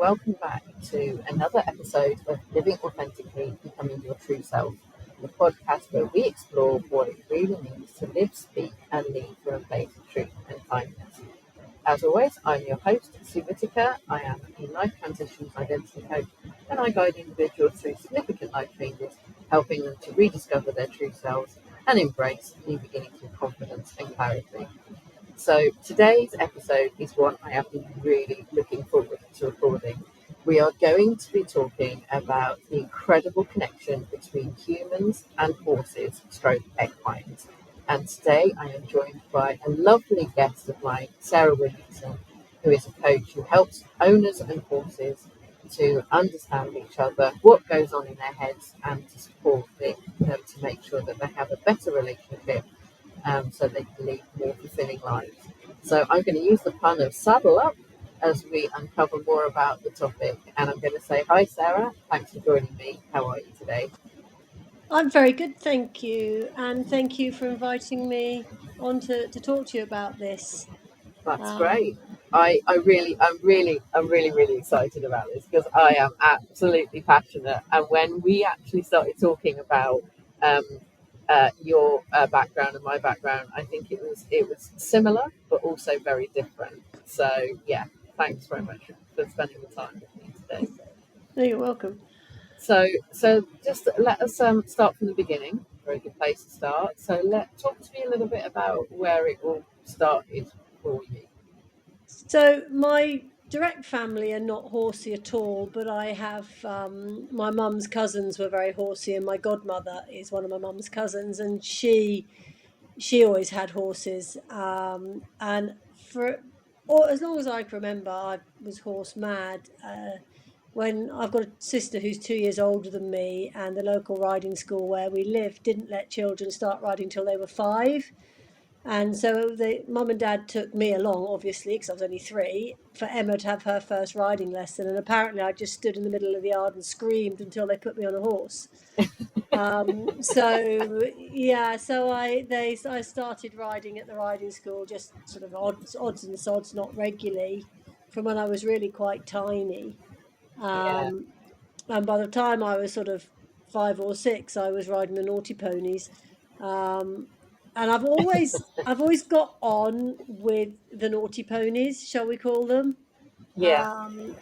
welcome back to another episode of Living Authentically, Becoming Your True Self, the podcast where we explore what it really means to live, speak, and lead from a place of truth and kindness. As always, I'm your host, Sue Whitaker. I am a life transitions identity coach, and I guide individuals through significant life changes, helping them to rediscover their true selves and embrace new beginnings with confidence and clarity. So today's episode is one I have been really looking forward to recording. We are going to be talking about the incredible connection between humans and horses, stroke equines. And today I am joined by a lovely guest of mine, Sarah Williamson, who is a coach who helps owners and horses to understand each other, what goes on in their heads, and to support them to make sure that they have a better relationship so they can lead more fulfilling lives. So I'm going to use the pun of saddle up as we uncover more about the topic. And I'm going to say, hi, Sarah. Thanks for joining me. How are you today? I'm very good, thank you. And thank you for inviting me on to talk to you about this. That's great. I'm really excited about this because I am absolutely passionate. And when we actually started talking about um, your background and my background, I think it was similar but also very different. So yeah, thanks very much for spending the time with me today. No, you're welcome. So just let us start from the beginning. Very good place to start. So talk to me a little bit about where it all started for you. So my direct family are not horsey at all, but I have my mum's cousins were very horsey, and my godmother is one of my mum's cousins, and she always had horses. And for or as long as I can remember, I was horse mad. When I've got a sister who's 2 years older than me, and the local riding school where we live didn't let children start riding till they were 5. And so the mum and dad took me along, obviously, because I was only 3, for Emma to have her first riding lesson. And apparently I just stood in the middle of the yard and screamed until they put me on a horse. So I started riding at the riding school, just sort of odds and sods, not regularly, from when I was really quite tiny. Yeah. And by the time I was sort of 5 or 6, I was riding the naughty ponies. And I've always got on with the naughty ponies, shall we call them? Yeah. Um,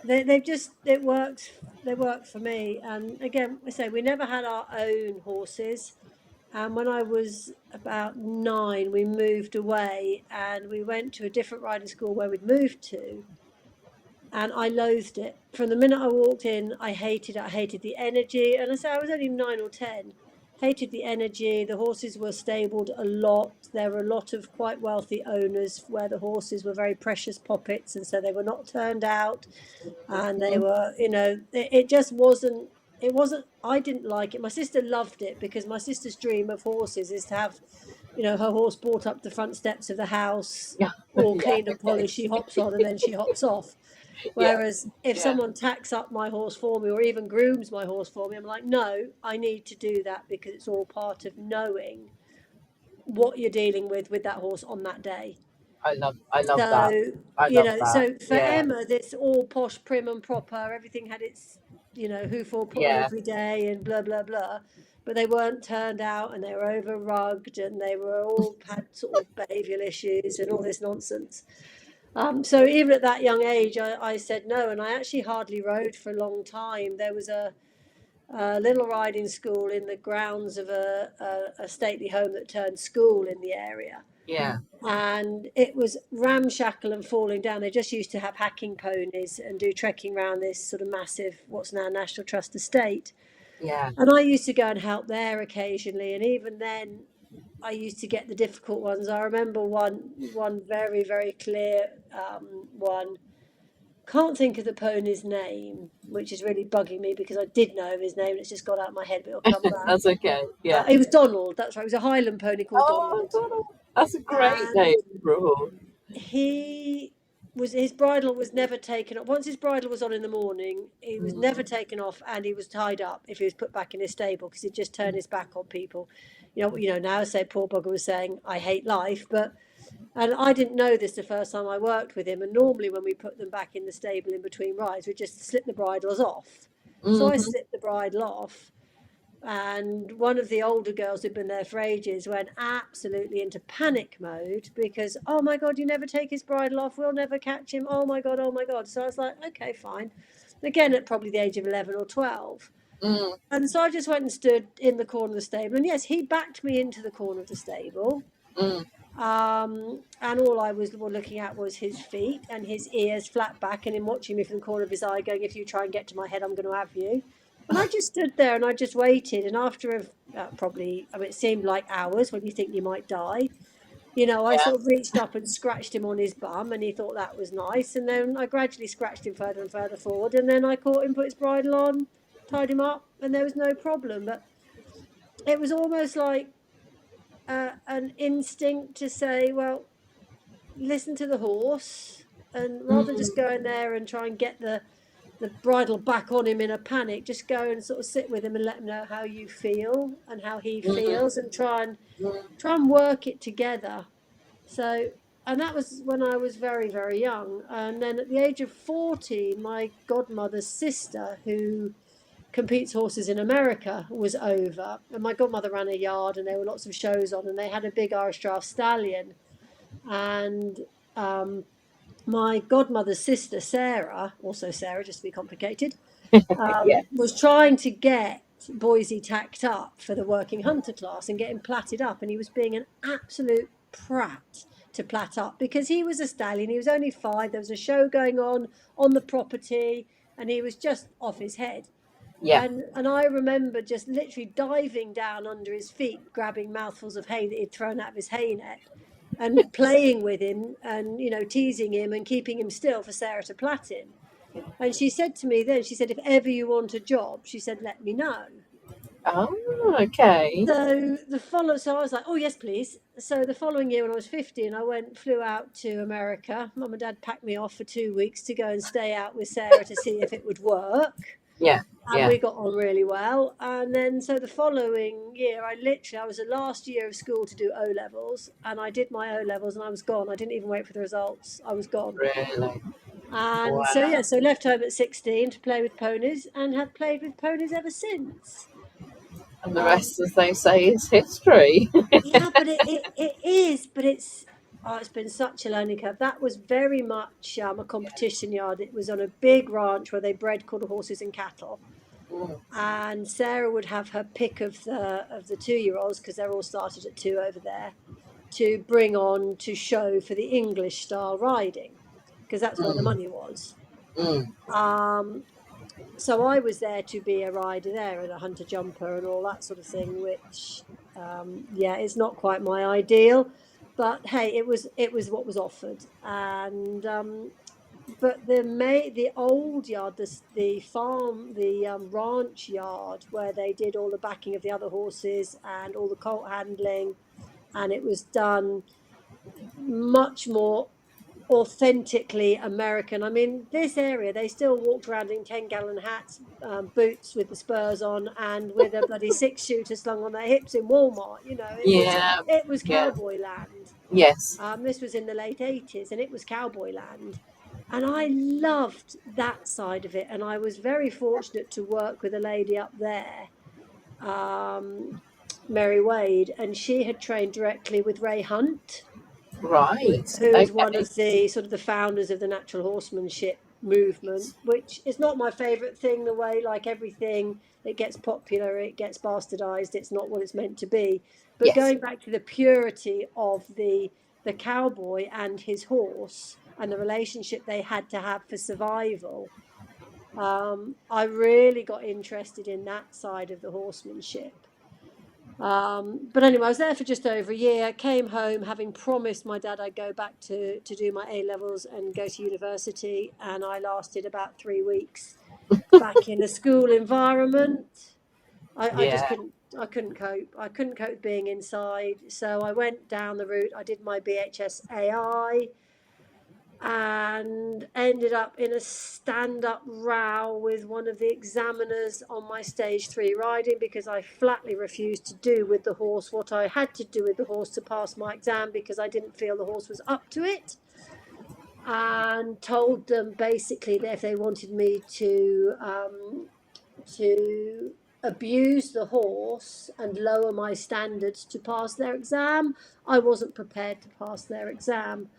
it works. They work for me. And again, I say we never had our own horses. And when I was about 9, we moved away and we went to a different riding school where we'd moved to. And I loathed it. From the minute I walked in, I hated it. I hated the energy. And I say I was only 9 or 10. Hated the energy. The horses were stabled a lot. There were a lot of quite wealthy owners where the horses were very precious poppets, and so they were not turned out. And they were, it just wasn't. It wasn't. I didn't like it. My sister loved it because my sister's dream of horses is to have, her horse brought up the front steps of the house, Yeah. all Yeah. clean and polished. She hops on and then she hops off. Yeah. Whereas if Yeah. someone tacks up my horse for me or even grooms my horse for me, I'm like, no, I need to do that because it's all part of knowing what you're dealing with that horse on that day. I love that. So, I love that. so for Yeah. Emma, this all posh, prim and proper, everything had its, hoof all put on Yeah. every day and blah, blah, blah. But they weren't turned out and they were over rugged and they were all had sort of behavioural issues and all this nonsense. So even at that young age, I said no, and I actually hardly rode for a long time. There was a little riding school in the grounds of a stately home that turned school in the area. Yeah. And it was ramshackle and falling down. They just used to have hacking ponies and do trekking around this sort of massive, what's now National Trust estate. Yeah. And I used to go and help there occasionally. And even then, I used to get the difficult ones. I remember one very, very clear one. Can't think of the pony's name, which is really bugging me because I did know of his name. It's just got out of my head, but it'll come back. That's okay. Yeah. It was Donald. That's right. It was a Highland pony called Oh, Donald. Donald. That's a great name And for a horse. his bridle was never taken off. Once his bridle was on in the morning, he was never taken off, and he was tied up if he was put back in his stable because he'd just turn his back on people. Now say poor bugger was saying I hate life, but And I didn't know this the first time I worked with him. And normally, when we put them back in the stable in between rides, we just slip the bridles off. So I Mm-hmm. slipped the bridle off. And one of the older girls who'd been there for ages went absolutely into panic mode because, oh my God, you never take his bridle off. We'll never catch him. Oh my God, oh my God. So I was like, okay, fine. Again, at probably the age of 11 or 12. Mm, And so I just went and stood in the corner of the stable. And yes, he backed me into the corner of the stable. mm. And all I was looking at was his feet and his ears flat back, and him watching me from the corner of his eye, going, "If you try and get to my head, I'm going to have you." And I just stood there and I just waited. And after probably, I mean, it seemed like hours when you think you might die. I Yeah. sort of reached up and scratched him on his bum, and he thought that was nice. And then I gradually scratched him further and further forward, and then I caught him, put his bridle on, tied him up, and there was no problem. But it was almost like an instinct to say, well, listen to the horse, and rather than just Mm, go in there and try and get the bridle back on him in a panic, just go and sort of sit with him and let him know how you feel and how he mm, feels, and mm. try and work it together. So, and that was when I was very, very young. And then at the age of 14, my godmother's sister, who competes horses in America, was over. And my godmother ran a yard, and there were lots of shows on, and they had a big Irish Draft stallion. And um, my godmother's sister, Sarah, also Sarah, just to be complicated, Yeah. was trying to get Boise tacked up for the working hunter class and get him platted up. And he was being an absolute prat to plat up because he was a stallion. He was only 5. There was a show going on the property, and he was just off his head. Yeah. And I remember just literally diving down under his feet, grabbing mouthfuls of hay that he'd thrown out of his hay net, and playing with him and teasing him and keeping him still for Sarah to plat him. And she said to me then, she said, if ever you want a job, she said, let me know. Oh, okay. So I was like, oh yes, please. So the following year when I was 15, flew out to America. Mum and Dad packed me off for 2 weeks to go and stay out with Sarah to see if it would work. Yeah. And Yeah. we got on really well. And then so the following year, I was the last year of school to do O levels, and I did my O levels, and I was gone. I didn't even wait for the results. I was gone. Really. And so Wow. yeah, so left home at 16 to play with ponies, and have played with ponies ever since. And the Um, rest, as they say, is history. yeah, but it is, but it's been such a learning curve. That was very much a competition yard. It was on a big ranch where they bred quarter horses and cattle. Mm, And Sarah would have her pick of the 2-year-olds, because they're all started at 2 over there, to bring on to show for the English style riding, because that's where the mm, money was. mm. So I was there to be a rider there and a hunter jumper and all that sort of thing, which yeah, it's not quite my ideal, but hey, it was what was offered. And but the old yard, the farm, the ranch yard where they did all the backing of the other horses and all the colt handling, and it was done much more authentically American. I mean, this area, they still walked around in 10-gallon hats, boots with the spurs on, and with a bloody 6-shooter slung on their hips in Walmart. Yeah. It was Yeah. cowboy land. Yes. This was in the late 80s, and it was cowboy land. And I loved that side of it. And I was very fortunate to work with a lady up there, um, Mary Wade, and she had trained directly with Ray Hunt, Right. who is one Okay. of the sort of the founders of the natural horsemanship movement, which is not my favorite thing. The way, like everything, it gets popular, it gets bastardized, it's not what it's meant to be. But Yes. going back to the purity of the cowboy and his horse and the relationship they had to have for survival, I really got interested in that side of the horsemanship. But anyway, I was there for just over a year. Came home having promised my dad I'd go back to do my A levels and go to university, and I lasted about 3 weeks back in a school environment. I just Yeah. couldn't cope. I couldn't cope being inside. So I went down the route. I did my BHS AI, and ended up in a stand-up row with one of the examiners on my stage 3 riding, because I flatly refused to do with the horse what I had to do with the horse to pass my exam, because I didn't feel the horse was up to it, and told them basically that if they wanted me to abuse the horse and lower my standards to pass their exam, I wasn't prepared to pass their exam.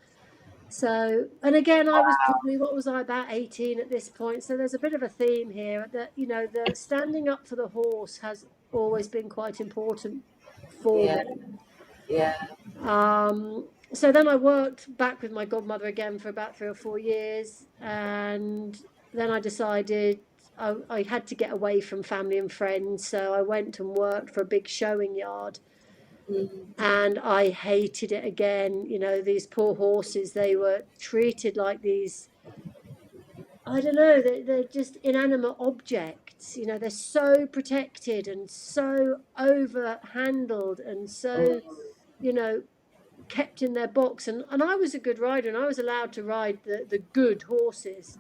So, and again, I was probably, what was I, about 18 at this point. So there's a bit of a theme here that, you know, the standing up for the horse has always been quite important for Yeah. me. Yeah. So then I worked back with my godmother again for about 3 or 4 years. And then I decided I had to get away from family and friends. So I went and worked for a big showing yard. Mm. And I hated it again. You know, these poor horses, they were treated like these, I don't know, they're just inanimate objects. You know, they're so protected and so over handled and so, Mm. you know, kept in their box. And I was a good rider, and I was allowed to ride the good horses.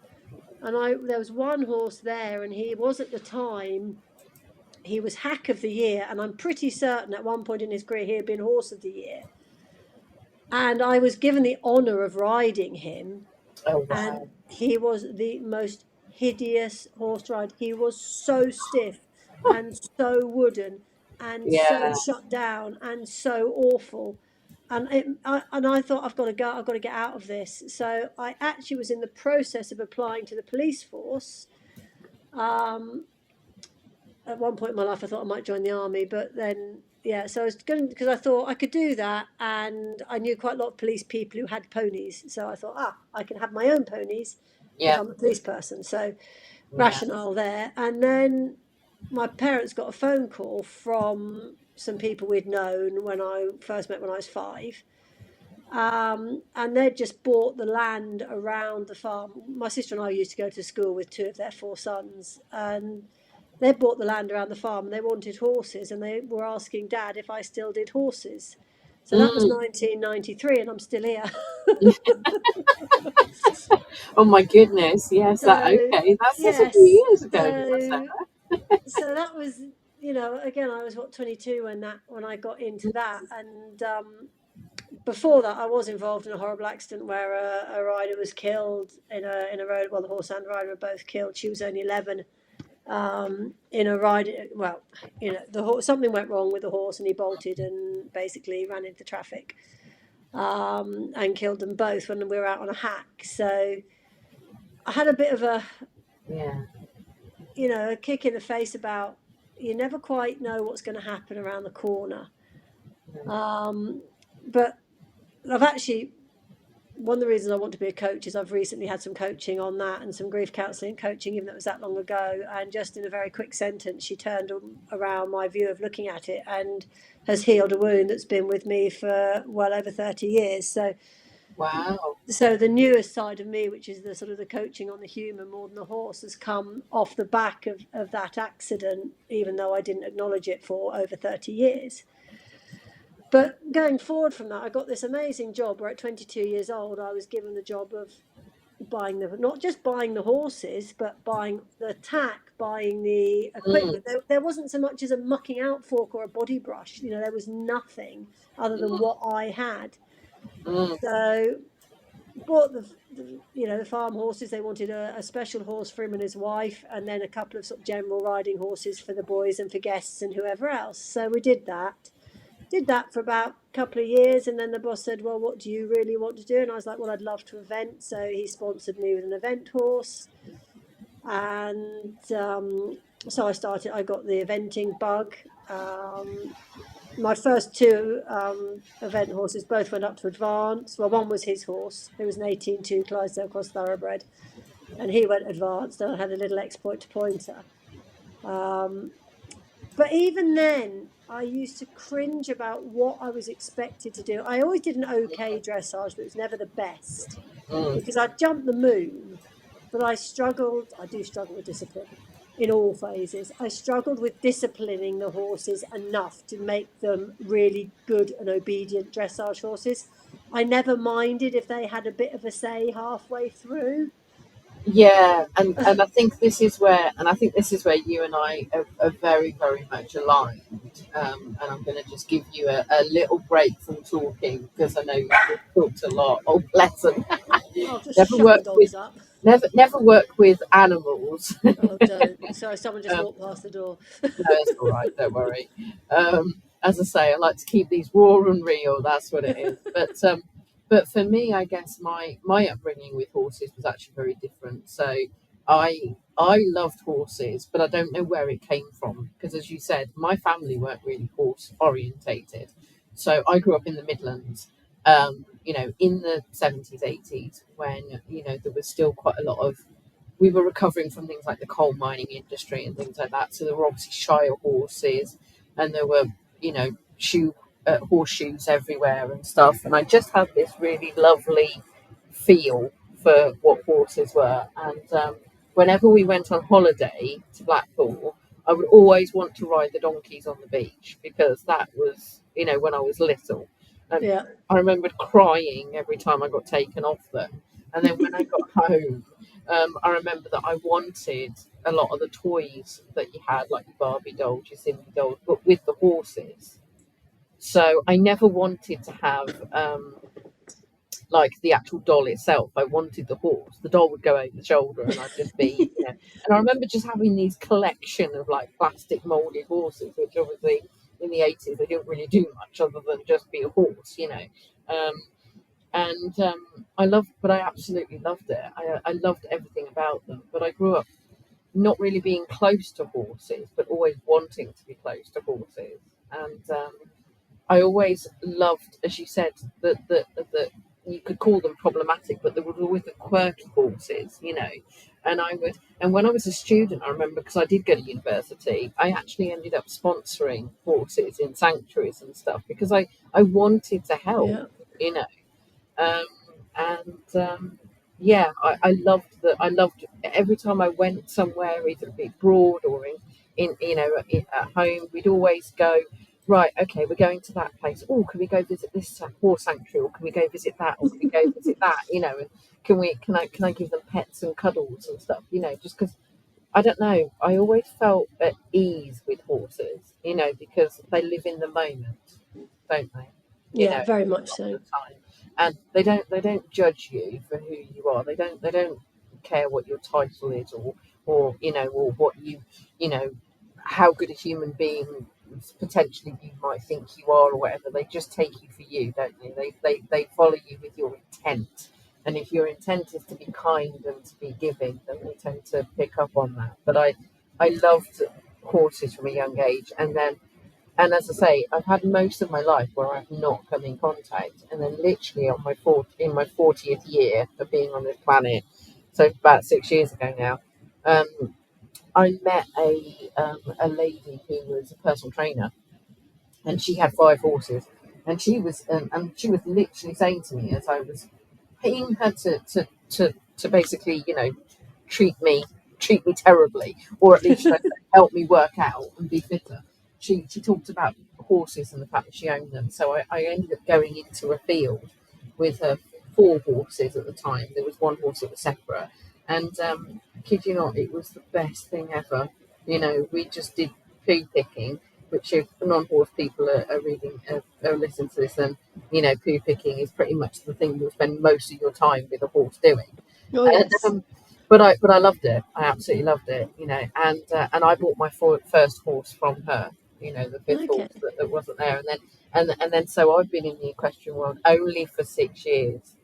And there was one horse there, and he was, at the time, he was hack of the year, and I'm pretty certain at one point in his career he had been horse of the year. And I was given the honor of riding him, Oh, and wow. he was the most hideous horse ride. He was so stiff and so wooden and so Yeah. shut down and so awful. And I thought, I've got to go. I've got to get out of this. So I actually was in the process of applying to the police force. At one point in my life, I thought I might join the army, but then, yeah, so I was going, because I thought I could do that, and I knew quite a lot of police people who had ponies, so I thought, I can have my own ponies if Yeah. I'm a police person. So Yeah. rationale there. And then my parents got a phone call from some people we'd known when I first met when I was 5. And they'd just bought the land around the farm. My sister and I used to go to school with 2 of their 4 sons, and they bought the land around the farm, and they wanted horses, and they were asking Dad if I still did horses. So that was Mm. 1993, and I'm still here. Oh my goodness. Yes. That So okay. That's a few yes, years ago now, so Sarah. so that was, you know, again, I was, what, 22 when I got into that. And before that, I was involved in a horrible accident where a rider was killed in a road. Well, the horse and rider were both killed. She was only 11. In a ride, well, you know, the horse, something went wrong with the horse, and he bolted and basically ran into traffic, and killed them both when we were out on a hack. So I had a bit of a, Yeah. you know, a kick in the face about, you never quite know what's going to happen around the corner. But I've actually, one of the reasons I want to be a coach is I've recently had some coaching on that, and some grief counselling coaching, even though it was that long ago. And just in a very quick sentence, she turned around my view of looking at it, and has healed a wound that's been with me for well over 30 years. Wow. So the newest side of me, which is the sort of the coaching on the human more than the horse, has come off the back of that accident, even though I didn't acknowledge it for over 30 years. But going forward from that, I got this amazing job where at 22 years old, I was given the job of buying not just buying the horses, but buying the tack, buying the Mm. equipment. There wasn't so much as a mucking out fork or a body brush. You know, there was nothing other than what I had. Mm. So bought the farm horses. They wanted a special horse for him and his wife, and then a couple of sort of general riding horses for the boys and for guests and whoever else. So we did that for about a couple of years, and then the boss said, well, what do you really want to do? And I was like, well, I'd love to event. So he sponsored me with an event horse, and so I got the eventing bug. My first 2 event horses both went up to advance. Well, one was his horse, who was an 18-2 Clydesdale Cross Thoroughbred, and he went advanced, and I had a little exploit to pointer. But even then, I used to cringe about what I was expected to do. I always did an okay dressage, but it was never the best, Mm. because I'd jump the moon, but I do struggle with discipline in all phases. I struggled with disciplining the horses enough to make them really good and obedient dressage horses. I never minded if they had a bit of a say halfway through. Yeah, and I think this is where you and I are very, very much aligned. And I'm going to just give you a little break from talking because I know you've talked a lot. Oh, bless them. I'll just never shut the work with dogs up. never work with animals. Oh, don't. Sorry, someone just um, walked past the door. no, it's all right. Don't worry. As I say, I like to keep these raw and real. That's what it is. But for me, I guess my upbringing with horses was actually very different. So I loved horses, but I don't know where it came from because, as you said, my family weren't really horse orientated. So I grew up in the Midlands. In the 70s, 80s, when there was still quite a lot of we were recovering from things like the coal mining industry and things like that. So there were obviously Shire horses, and there were, horseshoes everywhere and stuff. And I just had this really lovely feel for what horses were. And whenever we went on holiday to Blackpool, I would always want to ride the donkeys on the beach because that was, when I was little. And Yeah, I remembered crying every time I got taken off them. And then when I got home, I remember that I wanted a lot of the toys that you had, like your Barbie dolls, your Cindy dolls, but with the horses. So I never wanted to have like the actual doll itself. I wanted the horse. The doll would go over the shoulder, and I'd just be. And I remember just having these collection of like plastic molded horses, which obviously in the 80s they didn't really do much other than just be a horse. Um, and I absolutely loved it. I loved everything about them. But I grew up not really being close to horses, but always wanting to be close to horses. And I always loved, as you said, that you could call them problematic, but there were always the quirky horses. And when I was a student, I remember because I did go to university, I actually ended up sponsoring horses in sanctuaries and stuff because I wanted to help, yeah, you know um, and yeah, I loved that. I loved every time I went somewhere, either be abroad or at home. We'd always go. Right, okay, we're going to that place. Oh, can we go visit this horse sanctuary, or can we go visit that, or can we go visit that? And can I give them pets and cuddles and stuff? Just because I don't know, I always felt at ease with horses. Because they live in the moment, don't they? yeah, very A much lot of so. the time, and they don't judge you for who you are. They don't care what your title is, or what you know how good a human being potentially you might think you are, or whatever. They just take you for you, don't they? They follow you with your intent. And if your intent is to be kind and to be giving, then they tend to pick up on that. But I loved horses from a young age, and as I say, I've had most of my life where I've not come in contact, and then literally in my 40th year of being on this planet, so about 6 years ago now, um, I met a lady who was a personal trainer, and she had 5 horses, and she was literally saying to me as I was paying her to basically treat me treat me terribly, or at least should I say, help me work out and be fitter. She talked about horses and the fact that she owned them. So I ended up going into a field with her 4 horses at the time. There was one horse that was separate, and kid you not, it was the best thing ever. We just did poo picking, which if non-horse people are reading, are listening to this, then poo picking is pretty much the thing you'll spend most of your time with a horse doing. Oh, And, yes. but I loved it. I absolutely loved it. And I bought my first horse from her. The fifth Okay. horse that wasn't there, and then so I've been in the equestrian world only for 6 years,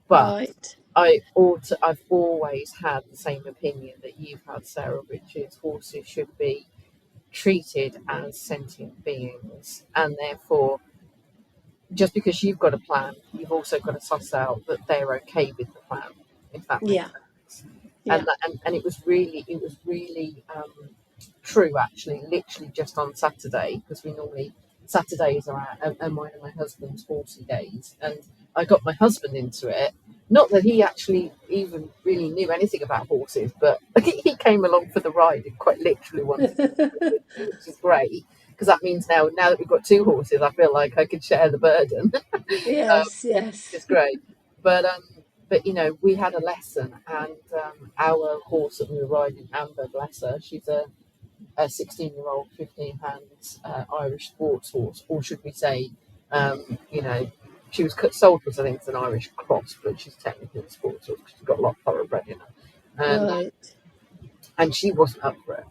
but Right. I've always had the same opinion that you've had, Sarah, which is horses should be treated as sentient beings, and therefore, just because you've got a plan, you've also got to suss out that they're okay with the plan, if that makes Yeah. sense. Yeah. And it was really true, actually. Literally just on Saturday, because we normally Saturdays are mine and my husband's horsey days, and I got my husband into it. Not that he actually even really knew anything about horses, but he came along for the ride and quite literally wanted to do it with me, which is great because that means now that we've got two horses, I feel like I could share the burden, Yes, which yes. is great. But you know, we had a lesson, and our horse that we were riding, Amber, bless her, she's a 16-year-old, 15 hands Irish sports horse, or should we say, you know, she was sold as I think it's an Irish cross, but she's technically a sports horse because she's got a lot of thoroughbred in her, Right. and she wasn't up for it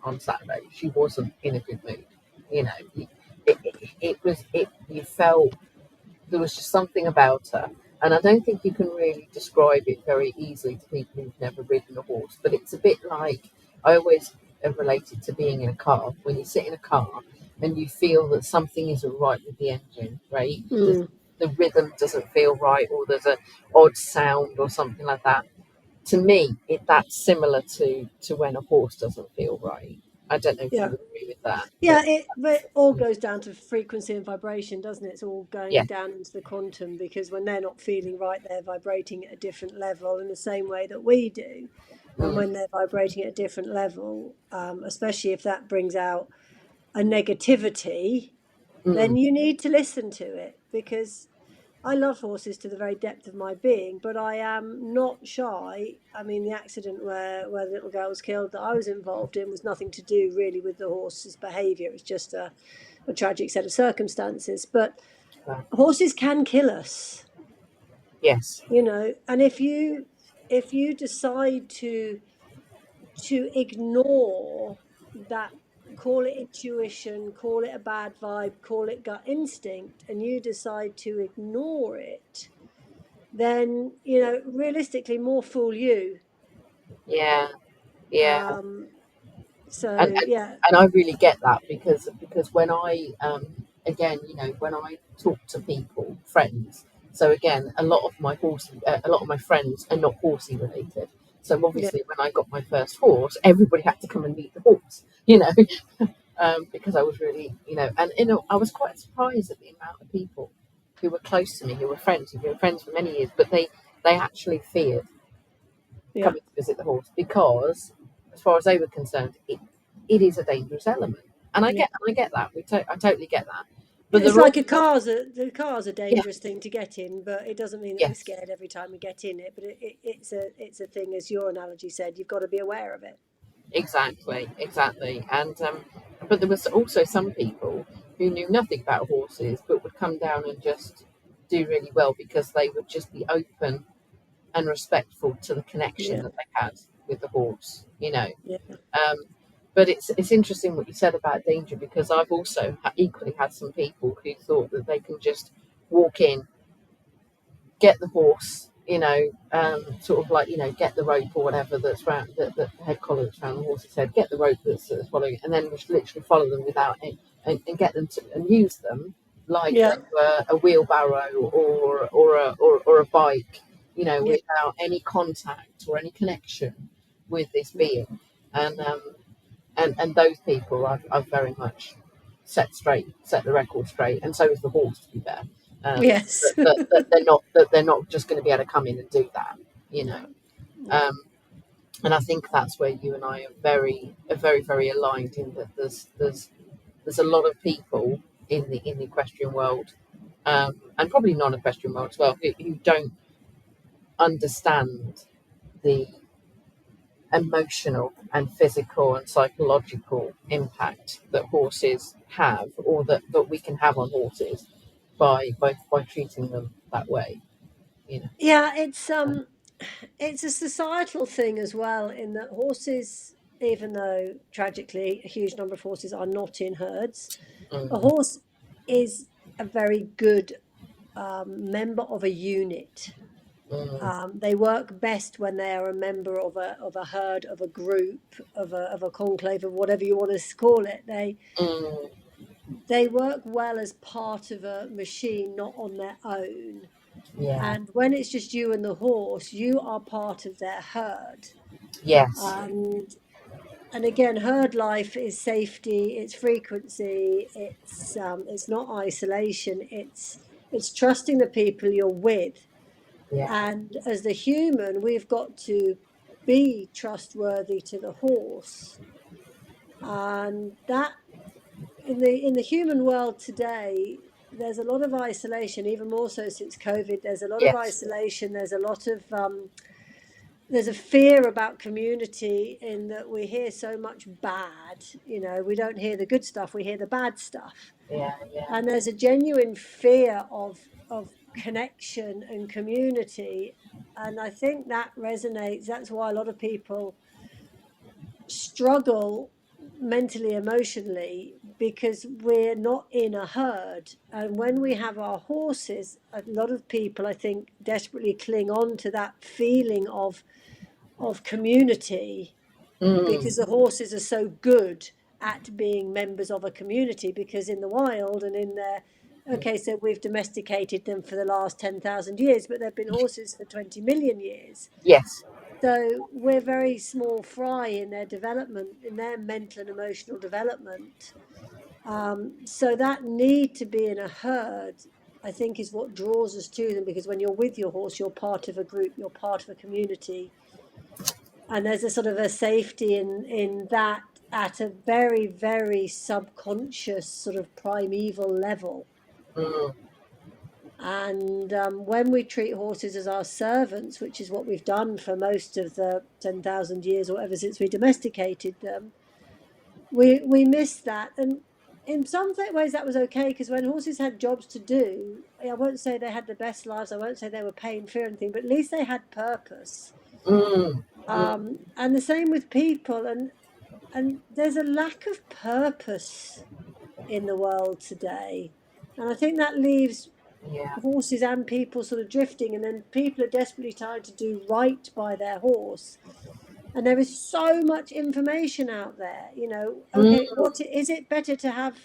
on Saturday. She wasn't in a good mood. You know, it was it. You felt there was just something about her, and I don't think you can really describe it very easily to people who've never ridden a horse. But it's a bit like I always relate it to being in a car. When you sit in a car and you feel that something isn't right with the engine, right? Mm. The rhythm doesn't feel right, or there's a odd sound or something like that. To me, that's similar to when a horse doesn't feel right. I don't know if you Yeah. agree with that, Yeah, but but it all goes down to frequency and vibration, doesn't it? It's all yeah, going down into the quantum, because when they're not feeling right, they're vibrating at a different level in the same way that we do. And mm, when they're vibrating at a different level, especially if that brings out a negativity, then mm, you need to listen to it, because I love horses to the very depth of my being, but I am not shy. I mean, the accident where the little girl was killed that I was involved in was nothing to do really with the horse's behaviour. It was just a tragic set of circumstances. But uh, horses can kill us, yes, and if you decide to ignore that, call it intuition, call it a bad vibe, call it gut instinct, and you decide to ignore it, then realistically more fool you. yeah, yeah. um and, so and yeah. and I really get that because when I again, you know, when I talk to people, friends. So again, a lot of my friends are not horsey related. So Yeah, obviously, when I got my first horse, everybody had to come and meet the horse, you know, because I was really, you know, and you know, I was quite surprised at the amount of people who were close to me, who were friends for many years, but they actually feared yeah, coming to visit the horse because, as far as they were concerned, it is a dangerous element, and yeah. I get that. I totally get that. But It's there are like also the car's a yeah, dangerous thing to get in, but it doesn't mean that we're yes, scared every time we get in it. But it's a thing, as your analogy said, you've got to be aware of it. exactly, and but there was also some people who knew nothing about horses but would come down and just do really well because they would just be open and respectful to the connection Yeah, that they had with the horse, you know. yeah, Um, but it's interesting what you said about danger because I've also equally had some people who thought that they can just walk in, get the horse, you know, sort of like, you know, get the rope or whatever that's round the head collar that's around the horse's head, get the rope that's following it, and then just literally follow them without it, and get them to and use them like yeah, they were a wheelbarrow or a bike, you know, yeah, without any contact or any connection with this being, and and those people I've very much set the record straight, and so is the horse, to be fair. yes. That they're not just going to be able to come in and do that, you know. No, no. Um, and I think that's where you and I are very aligned in that there's a lot of people in the equestrian world, and probably non-equestrian world as well, who don't understand the emotional and physical and psychological impact that horses have or that we can have on horses by treating them that way, you know. Yeah, it's a societal thing as well, in that horses, even though tragically a huge number of horses are not in herds, a Mm, horse is a very good member of a unit. mm, They work best when they are a member of a herd, of a group, of a conclave, of whatever you want to call it. mm, They work well as part of a machine, not on their own. yeah, And when it's just you and the horse, you are part of their herd. yes, And again, herd life is safety, it's frequency, it's not isolation, it's trusting the people you're with. yeah, And as the human, we've got to be trustworthy to the horse. And that in the human world today, there's a lot of isolation, even more so since COVID. There's a lot of Yes. isolation. There's a lot of there's a fear about community in that we hear so much bad. You know, we don't hear the good stuff, we hear the bad stuff. Yeah. Yeah. And there's a genuine fear of connection and community. And I think that resonates. That's why a lot of people struggle mentally, emotionally, because we're not in a herd. And when we have our horses, a lot of people, I think, desperately cling on to that feeling of community, because the horses are so good at being members of a community. Because in the wild and in their, okay, so we've domesticated them for the last 10,000 years, but they've been horses for 20 million years. Yes. So we're very small fry in their development, in their mental and emotional development. So that need to be in a herd, I think, is what draws us to them, because when you're with your horse, you're part of a group, you're part of a community. And there's a sort of a safety in that at a very, very subconscious sort of primeval level. Mm. And when we treat horses as our servants, which is what we've done for most of the 10,000 years or ever since we domesticated them, we miss that. And in some ways that was okay, because when horses had jobs to do, I won't say they had the best lives, I won't say they were pain free or anything, but at least they had purpose. Mm. Mm. And the same with people. And there's a lack of purpose in the world today. And I think that leaves Yeah. horses and people sort of drifting, and then people are desperately trying to do right by their horse. And there is so much information out there, you know. Okay, Mm. what is it better to have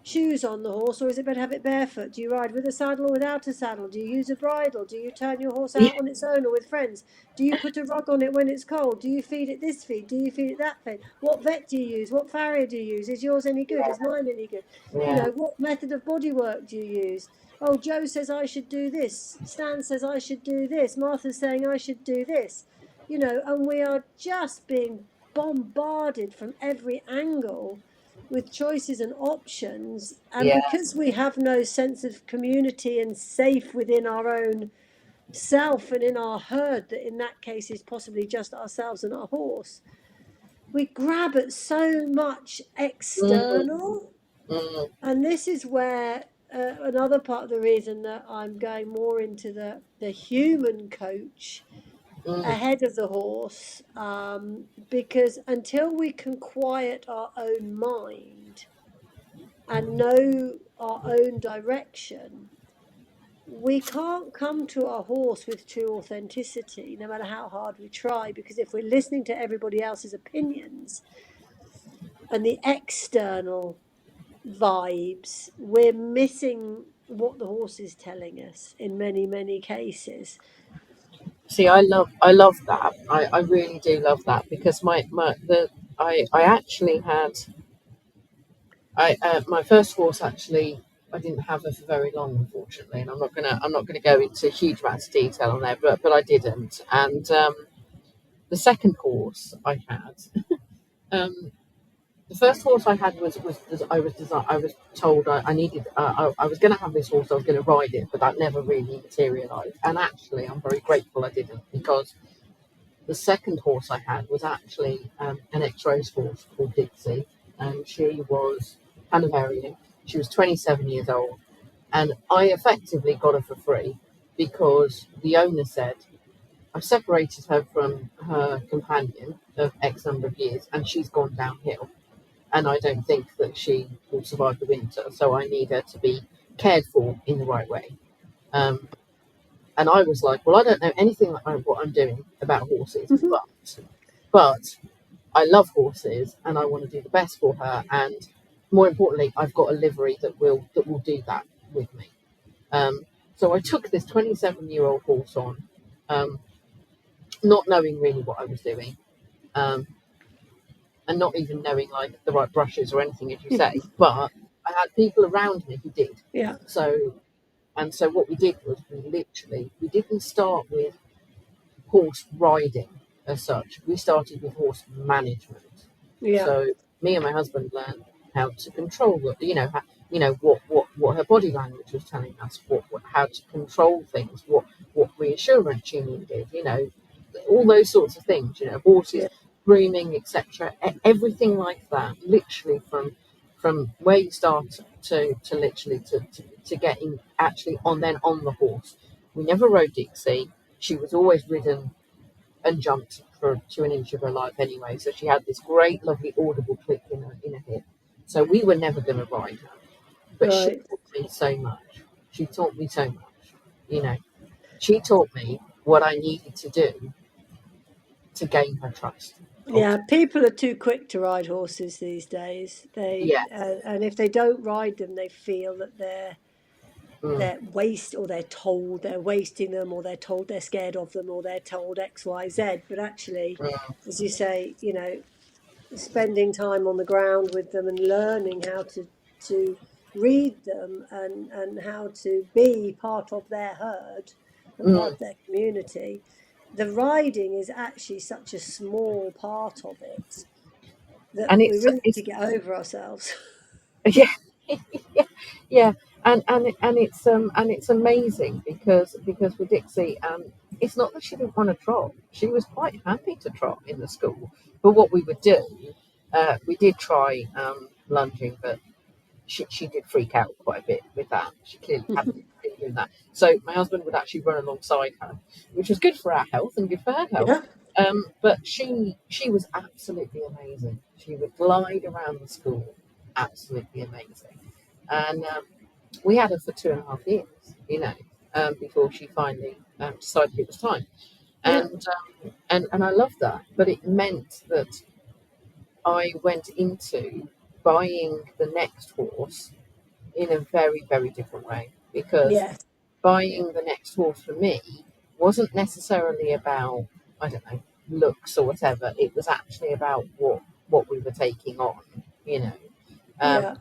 shoes on the horse, or is it better to have it barefoot? Do you ride with a saddle or without a saddle? Do you use a bridle? Do you turn your horse Yeah. out on its own or with friends? Do you put a rug on it when it's cold? Do you feed it this feed? Do you feed it that feed? What vet do you use? What farrier do you use? Is yours any good? Is mine any good? You Yeah. know, what method of body work do you use? Oh, Joe says I should do this. Stan says I should do this. Martha's saying I should do this. You know, and we are just being bombarded from every angle with choices and options. And Yeah. because we have no sense of community and safe within our own self and in our herd, that in that case is possibly just ourselves and our horse, we grab at so much Mm. external. Mm. And this is where another part of the reason that I'm going more into the human coach Mm. ahead of the horse, because until we can quiet our own mind and know our own direction, we can't come to our horse with true authenticity, no matter how hard we try. Because if we're listening to everybody else's opinions and the external vibes, we're missing what the horse is telling us in many, many cases. See, I love that. I really do love that, because I actually had my first horse, actually I didn't have her for very long, unfortunately, and I'm not gonna go into huge amounts of detail on there, but I didn't. And the second horse I had, um, the first horse I had I was told I needed I was going to have this horse, I was going to ride it, but that never really materialised. And actually, I'm very grateful I didn't, because the second horse I had was actually an ex-race horse called Dixie, and she was Hanoverian. She was 27 years old, and I effectively got her for free, because the owner said, I've separated her from her companion of X number of years, and she's gone downhill, and I don't think that she will survive the winter, so I need her to be cared for in the right way. Um, and I was like, well, I don't know anything what I'm doing about horses, Mhm. but I love horses, and I want to do the best for her. And more importantly, I've got a livery that will do that with me. Um, so I took this 27-year-old horse on, um, not knowing really what I was doing, um, and not even knowing like the right brushes or anything, as you say. But I had people around me who did. Yeah, So what we did was, we didn't start with horse riding as such. We started with horse management. yeah, So me and my husband learned how to control what what her body language was telling us, how to control things, what reassurance she needed, all those sorts of things, horses, Yeah. grooming, etc. Everything like that, literally from where you start to literally to getting actually on the horse. We never rode Dixie. She was always ridden and jumped to an inch of her life anyway. So she had this great, lovely, audible click in her hip. So we were never going to ride her. But she Right. taught me so much. She taught me so much. You know, she taught me what I needed to do to gain her trust. Yeah, Ultimately. people are too quick to ride horses these days. Yeah. And if they don't ride them, they feel that Mm, they're told they're wasting them, or they're told they're scared of them, or they're told X, Y, Z. But actually, mm, as you say, spending time on the ground with them and learning how to read them, and how to be part of their herd and part mm. of their community. The riding is actually such a small part of it that And we it's really need to it's get over ourselves. yeah, yeah, yeah, and it's amazing because with Dixie, it's not that she didn't want to trot. She was quite happy to trot in the school. But what we would do, we did try lunging, but she did freak out quite a bit with that. She clearly hadn't been doing that. So my husband would actually run alongside her, which was good for our health and good for her health. Yeah, But she was absolutely amazing. She would glide around the school, absolutely amazing. And we had her for 2.5 years, before she finally decided it was time. yeah, And I loved that, but it meant that I went into buying the next horse in a very, very different way, because yes, buying the next horse for me wasn't necessarily about, I don't know, looks or whatever. It was actually about what we were taking on, you know. Um, yeah,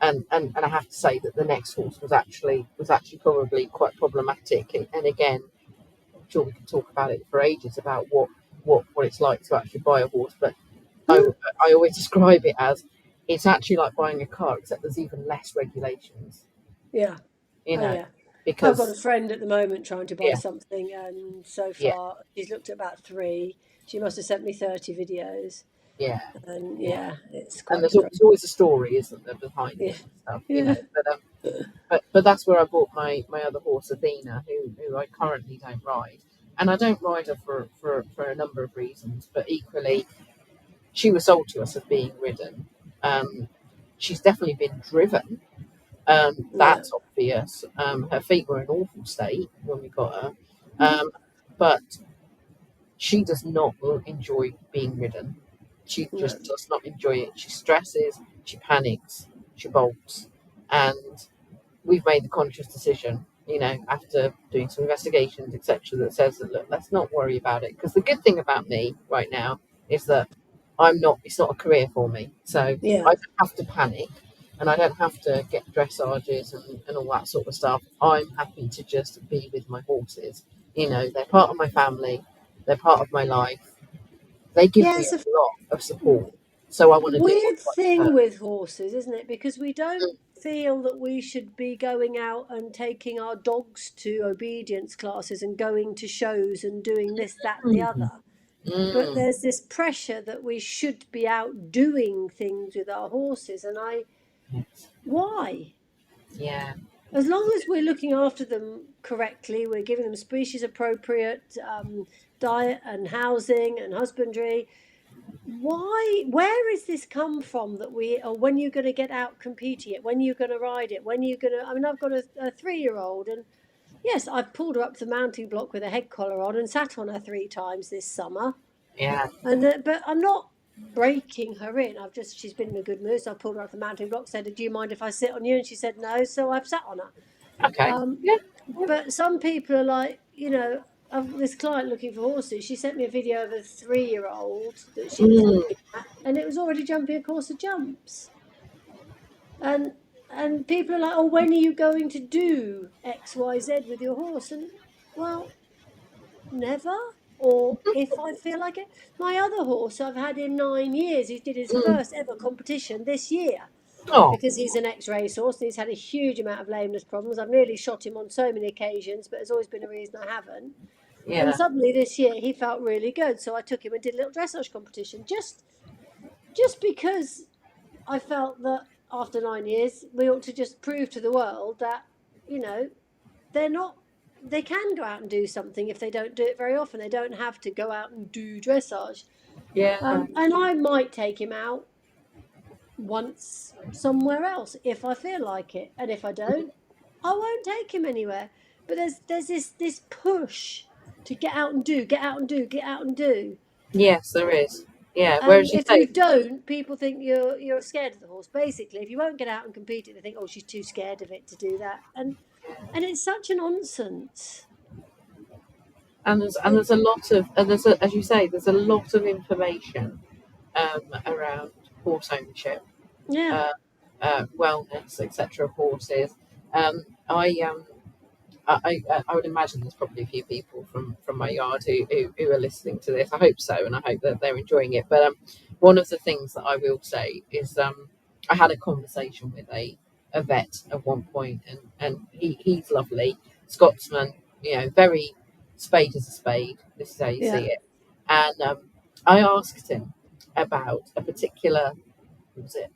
and I have to say that the next horse was actually probably quite problematic. And again, I'm sure we could talk about it for ages about what it's like to actually buy a horse. But I mm, I always describe it as it's actually like buying a car, except there's even less regulations, yeah. you Oh know, yeah. I've got a because friend at the moment trying to buy yeah, something, and so yeah, far she's looked at about three. She must have sent me 30 videos, yeah, and yeah. yeah, it's And quite crazy. there's always a story, isn't there, behind Yeah, it and stuff, yeah. But that's where I bought my other horse, Athena, who I currently don't ride, and I don't ride her for a number of reasons. But equally, she was sold to us as being ridden. Um, she's definitely been driven. Yeah, That's obvious. Her feet were in awful state when we got her, but she does not enjoy being ridden. She no, just does not enjoy it. She stresses, she panics, she bolts, and we've made the conscious decision, after doing some investigations, etc., that says that look, let's not worry about it. Because the good thing about me right now is that it's not a career for me. So yeah, I don't have to panic and I don't have to get dressages and all that sort of stuff. I'm happy to just be with my horses. They're part of my family, they're part of my life. They give yeah. me It's a a lot of support. So I want to do weird what's right for thing her. with horses, isn't it? Because we don't feel that we should be going out and taking our dogs to obedience classes and going to shows and doing this, that, and the Mm, other. But mm, there's this pressure that we should be out doing things with our horses, and yes. why? Yeah. As long as we're looking after them correctly, we're giving them species appropriate diet and housing and husbandry. Why? Where is this come from that we? Or when you're going to get out competing it? When you're going to ride it? When you're going to? I mean, I've got a 3-year-old, and yes, I've pulled her up to the mounting block with a head collar on and sat on her 3 times this summer. Yeah. And but I'm not breaking her in. She's been in a good mood. So I pulled her up the mounting block, said, "Do you mind if I sit on you?" And she said no. So I've sat on her. Okay. Um, Yeah. Yeah. but some people are like, this client looking for horses. She sent me a video of a 3-year-old that she was Mm, looking at, and it was already jumping a course of jumps. And and people are like, "Oh, when are you going to do X, Y, Z with your horse?" And well, never. or if I feel like it. My other horse, I've had him 9 years. He did his Mm. first ever competition this year Oh, because he's an ex-race horse and he's had a huge amount of lameness problems. I've nearly shot him on so many occasions, but there's always been a reason I haven't. And yeah, suddenly this year he felt really good, so I took him and did a little dressage competition just because I felt that after 9 years we ought to just prove to the world that, you know, they're not they can go out and do something if they don't do it very often. They don't have to go out and do dressage. yeah, And I might take him out once somewhere else if I feel like it, and if I don't, I won't take him anywhere. But there's this push to get out and do, get out and do, get out and do. yes, there is. Yeah, And whereas you if say, you don't, people think you're scared of the horse. Basically, if you won't get out and compete it, they think, oh, she's too scared of it to do that. And it's such a nonsense. and there's a lot of, and as you say, there's a lot of information around horse ownership, Yeah, uh, wellness, etc. of horses. Um, I um, I would imagine there's probably a few people from my yard who are listening to this. I hope so, and I hope that they're enjoying it. But one of the things that I will say is I had a conversation with a vet at one point, and he's lovely, Scotsman, very spade is a spade. This is how you yeah, see it. And I asked him about a particular, what was it?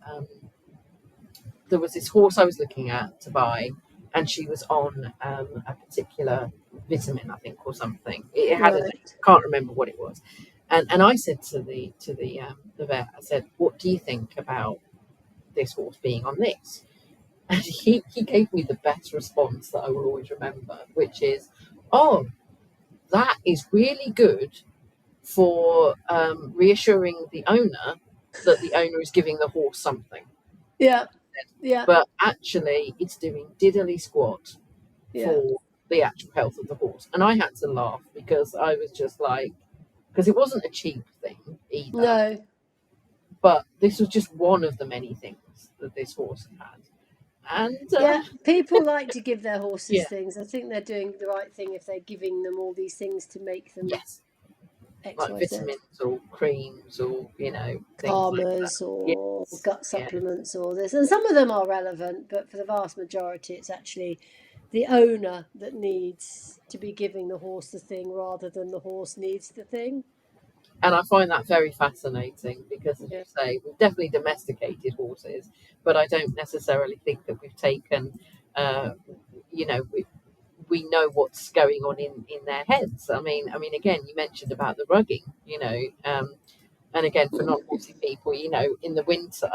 There was this horse I was looking at to buy, and she was on a particular vitamin, I think, or something. It had a name. right. I can't remember what it was. And I said to the vet, I said, "What do you think about this horse being on this?" And he gave me the best response that I will always remember, which is, "Oh, that is really good for reassuring the owner that the owner is giving the horse something." Yeah, yeah, But actually, it's doing diddly squat yeah. for the actual health of the horse. And I had to laugh because I was just like, because it wasn't a cheap thing either, No. but this was just one of the many things that this horse had. And Yeah, people like to give their horses yeah, things. I think they're doing the right thing if they're giving them all these things to make them yes, X, like Y, Z. vitamins or creams or, things like that. Calmers or Yes, gut yeah. supplements or this. And some of them are relevant, but for the vast majority, it's actually the owner that needs to be giving the horse the thing rather than the horse needs the thing. And I find that very fascinating because, as you Yeah. say, we've definitely domesticated horses, but I don't necessarily think that we've taken, uh, we know what's going on in their heads. I mean, again, you mentioned about the rugging, and again, for non-horsey people, in the winter,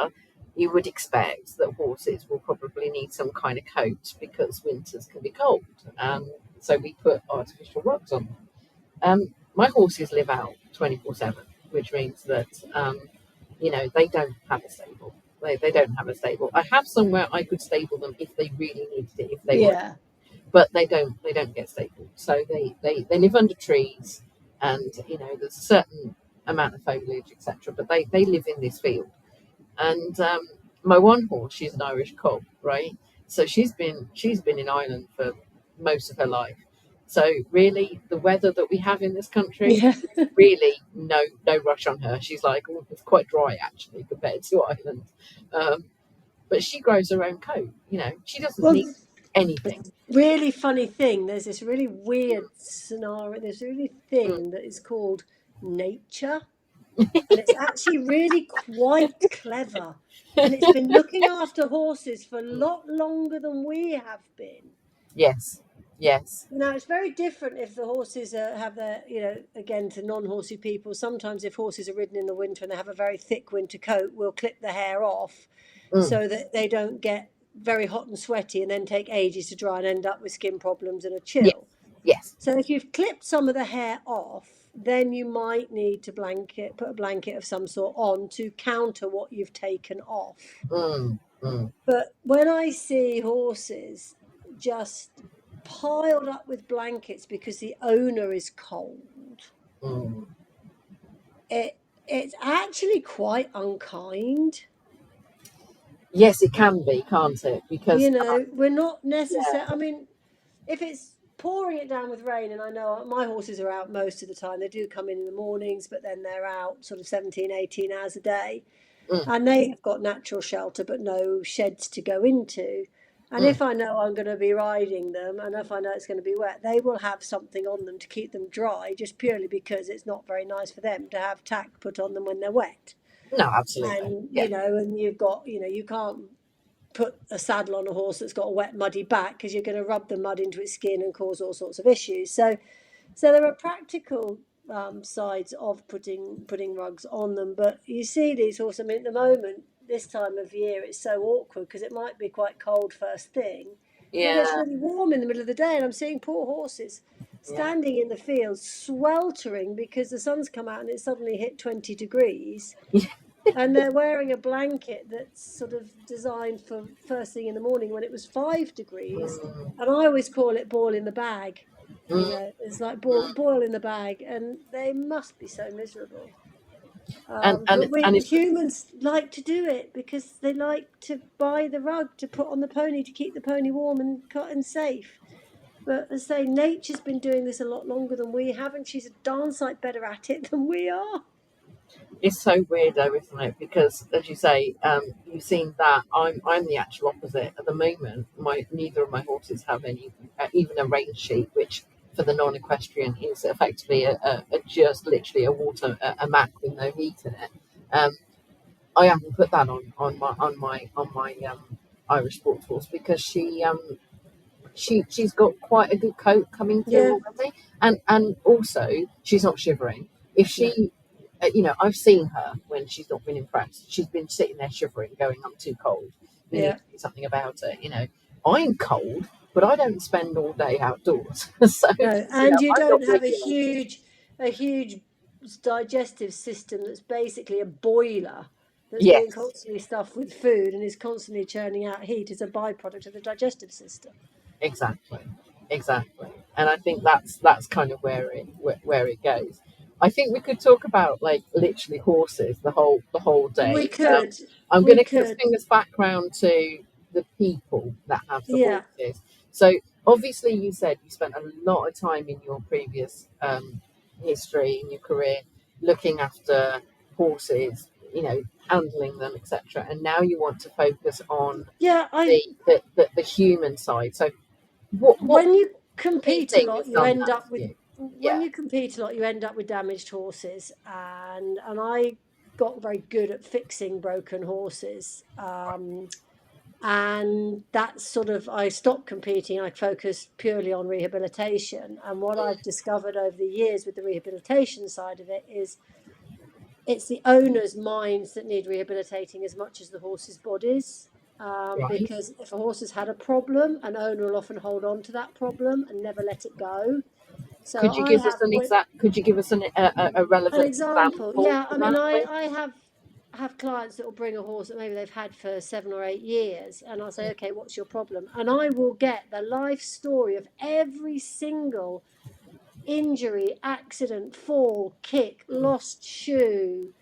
you would expect that horses will probably need some kind of coat because winters can be cold. So we put artificial rugs on them. My horses live out 24/7, which means that they don't have a stable. They don't have a stable. I have somewhere I could stable them if they really needed it, if they were, Yeah. but they don't get stabled. So they live under trees, and there's a certain amount of foliage, etc. But they live in this field. And my one horse, she's an Irish cob, right? So she's been in Ireland for most of her life. So really, the weather that we have in this country, Yeah. really no rush on her. She's like, oh, it's quite dry actually compared to Ireland. Um, but she grows her own coat. She doesn't need Well, anything. really funny thing. There's this really weird scenario. There's a really Mm. thing that is called nature, and it's actually really quite clever. And it's been looking after horses for a lot longer than we have been. Yes, yes, Now, it's very different if the horses have their, again, to non horsey people. Sometimes, if horses are ridden in the winter and they have a very thick winter coat, we'll clip the hair off mm. so that they don't get very hot and sweaty and then take ages to dry and end up with skin problems and a Yes, chill. yes. So, if you've clipped some of the hair off, then you might need to put a blanket of some sort on to counter what you've taken off. Mm, mm, But when I see horses just piled up with blankets because the owner is cold, mm. it it's actually quite unkind. Yes, it can be, can't it? Because We're not yeah, necessarily. I mean, if it's pouring it down with rain, and I know my horses are out most of the time. They do come in the mornings, but then they're out sort of 17, 18 hours a day. Mm, And they have got natural shelter, but no sheds to go into. And mm. if I know I'm going to be riding them, and if I know it's going to be wet, they will have something on them to keep them dry, just purely because it's not very nice for them to have tack put on them when they're wet. No, absolutely. And, Yeah. and you've got, you can't put a saddle on a horse that's got a wet, muddy back, because you're going to rub the mud into its skin and cause all sorts of issues. So there are practical sides of putting rugs on them, but you see these horses. I mean, at the moment, this time of year, it's so awkward because it might be quite cold first thing, and it gets Yeah. really warm in the middle of the day, and I'm seeing poor horses Yeah. standing in the field sweltering because the sun's come out and it's suddenly hit 20 degrees, and they're wearing a blanket that's sort of designed for first thing in the morning when it was 5 degrees, Mm, and I always call it ball in the bag. mm. It's like boil in the bag, and they must be so miserable. And and But we and it's humans like to do it because they like to buy the rug to put on the pony to keep the pony warm and cut and safe. But as I say, nature's been doing this a lot longer than we have, and she's a darn sight better at it than we are. it's so weird though, isn't it? Because as you say, you've seen that I'm the actual opposite at the moment. My neither of my horses have any, even a rain sheet, which for the non-equestrian is effectively a just literally a water a mat with no heat in it. Um, I haven't put that on my Irish sports horse because she's got quite a good coat coming through Yeah, already, and also she's not shivering. If no, she, I've seen her when she's not been impressed. She's been sitting there shivering, going, "I'm too cold. You need yeah, to do something about it." I'm cold, but I don't spend all day outdoors, so no, and you I'm not don't have with a you. huge digestive system that's basically a boiler that's being Yes, constantly stuffed with food and is constantly churning out heat as a byproduct of the digestive system. exactly, exactly, and I think that's kind of where it goes. I think we could talk about like literally horses the whole We day. could, I'm going we to kind of could, bring us back round to the people that have the yeah, horses. So obviously, you said you spent a lot of time in your previous history in your career looking after horses, handling them, etc. And now you want to focus on yeah. the human side. So what When you key compete a thing lot, has you done end that up for with you? when Yeah, you compete a lot, you end up with damaged horses, and I got very good at fixing broken horses. And that's sort of I stopped competing. I focused purely on rehabilitation. And what I've discovered over the years with the rehabilitation side of it is it's the owner's minds that need rehabilitating as much as the horse's bodies. right. Because if a horse has had a problem, an owner will often hold on to that problem and never let it go. So Could you I give us have an exact? Could you give us a an relevant example. example Yeah, for I mean, that, please? I have clients that will bring a horse that maybe they've had for 7 or 8 years, and I'll say, okay, what's your problem? And I will get the life story of every single injury, accident, fall, kick, lost shoe,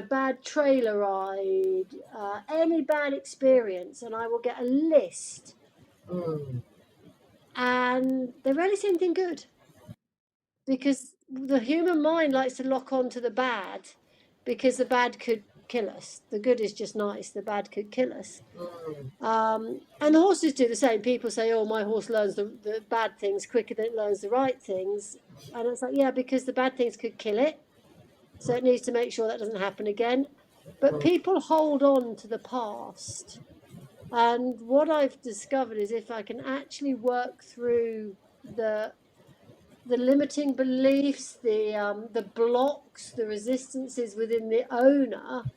bad trailer ride, any bad experience, and I will get a list, Mm, and they rarely say anything good because the human mind likes to lock on to the bad because the bad could kill us. The good is just nice, the bad could kill us. mm, And the horses do the same. People say, oh, my horse learns the bad things quicker than it learns the right things. And it's like, yeah, because the bad things could kill it. So it needs to make sure that doesn't happen again. But mm. people hold on to the past. And what I've discovered is if I can actually work through the the limiting beliefs, the blocks, the resistances within the owner,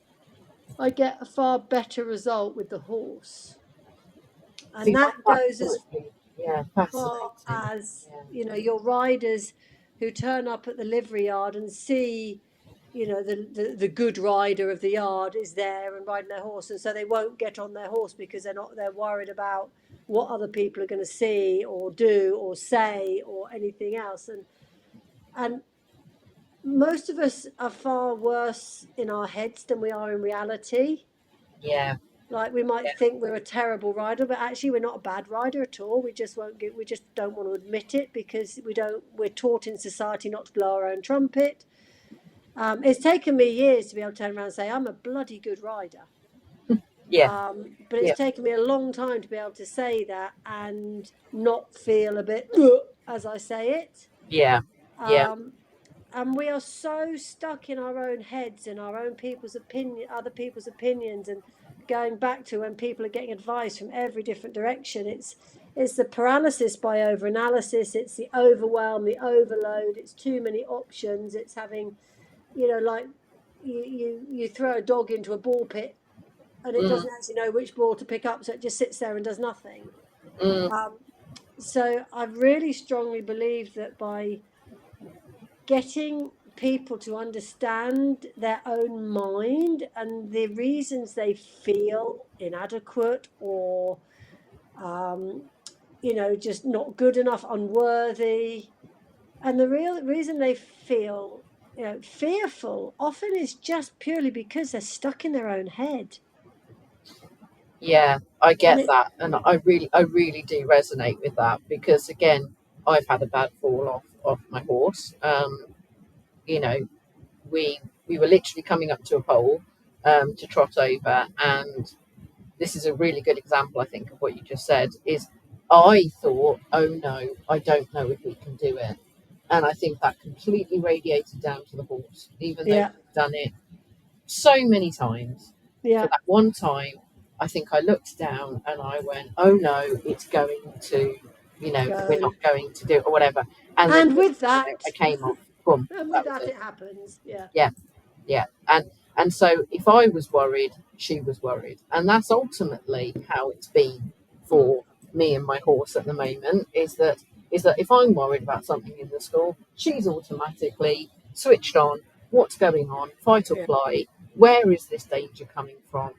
I get a far better result with the horse. And See, that that's goes as absolutely, yeah, far fascinating. as, Yeah. your riders who turn up at the livery yard and see, the good rider of the yard is there and riding their horse. And so they won't get on their horse because they're worried about what other people are going to see or do or say or anything else. And most of us are far worse in our heads than we are in reality. Yeah. Like we might Yeah. think we're a terrible rider, but actually we're not a bad rider at all. We just won't get, we just don't want to admit it because we're taught in society not to blow our own trumpet. It's taken me years to be able to turn around and say I'm a bloody good rider. Yeah. But it's Yeah. taken me a long time to be able to say that and not feel a bit as I say it. Yeah. Yeah. Um, and we are so stuck in our own heads and our own people's opinion, other people's opinions, and going back to when people are getting advice from every different direction. It's the paralysis by overanalysis. It's the overwhelm, the overload. It's too many options. It's having, like you throw a dog into a ball pit and it Mm, doesn't actually know which ball to pick up, so it just sits there and does nothing. mm, Um, so I really strongly believe that by getting people to understand their own mind and the reasons they feel inadequate or just not good enough, unworthy, and the real reason they feel fearful often is just purely because they're stuck in their own head. yeah, I And get that, and I really do resonate with that because again, I've had a bad fall off my horse. You know, we we were literally coming up to a pole to trot over, and this is a really good example, I think, of what you just said. Is I thought, oh no, I don't know if we can do it, and I think that completely radiated down to the horse, even though yeah, we've done it so many times. For yeah, that one time, I think I looked down and I went, "Oh no, it's going to, we're go. not going to do it or whatever." And then, And with I that, came off. Boom, and with that was that, it. it happens. Yeah, Yeah, yeah. And so if I was worried, she was worried, and that's ultimately how it's been mm, for me and my horse at the moment. Is that if I'm worried about something in the school, she's automatically switched on. What's going on? Fight or yeah, flight? Where is this danger coming from?